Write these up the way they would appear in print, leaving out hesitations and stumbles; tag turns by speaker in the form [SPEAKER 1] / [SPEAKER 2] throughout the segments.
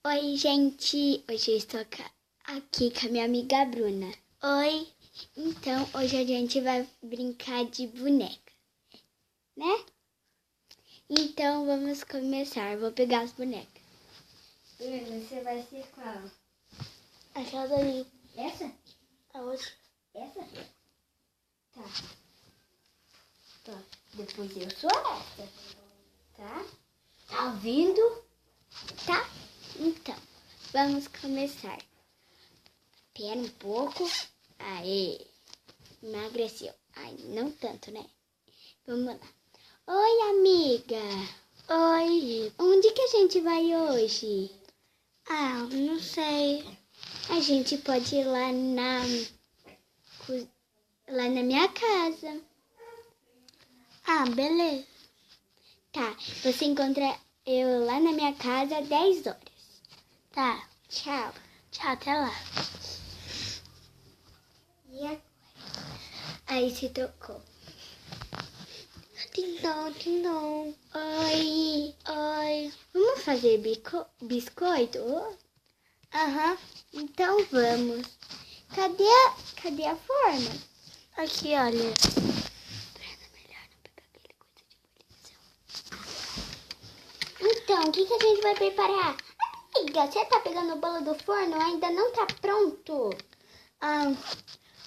[SPEAKER 1] Oi, gente! Hoje eu estou aqui com a minha amiga Bruna. Oi! Então, hoje a gente vai brincar de boneca, né? Então, vamos começar. Vou pegar as bonecas.
[SPEAKER 2] Bruna, você vai ser qual?
[SPEAKER 1] Aquela ali.
[SPEAKER 2] Essa?
[SPEAKER 1] A outra.
[SPEAKER 2] Essa? Tá. Depois eu sou essa. Tá? Tá ouvindo?
[SPEAKER 1] Tá? Então, vamos começar. Espera um pouco. Aê! Emagreceu. Ai, não tanto, né? Vamos lá. Oi, amiga. Oi. Onde que a gente vai hoje? Ah, não sei. A gente pode ir lá na minha casa. Ah, beleza. Tá, você encontra eu lá na minha casa às 10 horas. Tá, tchau. Tchau, até lá. E agora? Aí se tocou. Tindom, tindom. Oi, oi. Vamos fazer biscoito? Aham, então vamos. Cadê a forma? Aqui, olha. Melhor não pegar aquele coisa de ebulição. Então, o que a gente vai preparar? Amiga, você tá pegando o bolo do forno? Ainda não tá pronto. O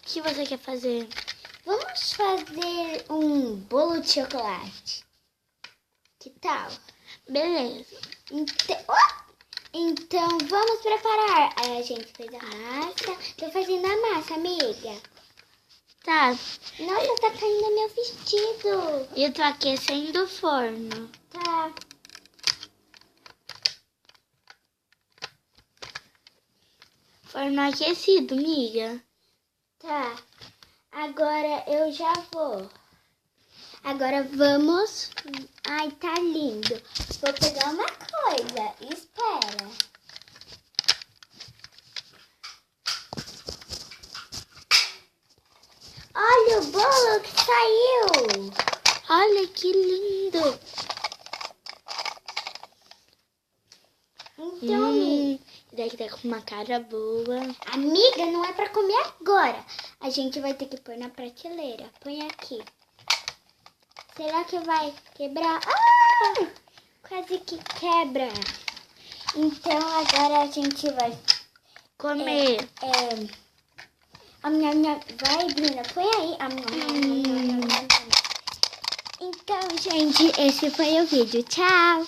[SPEAKER 1] que você quer fazer? Vamos fazer um bolo de chocolate. Que tal? Beleza. Então, vamos preparar. Aí a gente fez a massa. Tô fazendo a massa, amiga. Tá. Nossa, tá caindo meu vestido. Eu tô aquecendo o forno. Tá. Forno aquecido, amiga. Tá. Agora eu já vou. Agora vamos. Ai, tá lindo. Vou pegar uma coisa. Espera. Olha o bolo que saiu. Olha que lindo. Então, daqui tá com uma cara boa. Amiga, não é pra comer agora. A gente vai ter que pôr na prateleira. Põe aqui. Será que vai quebrar? Ah! Quase que quebra. Então, agora a gente vai comer. Vai, Bruna, põe aí. Então, gente, esse foi o vídeo. Tchau!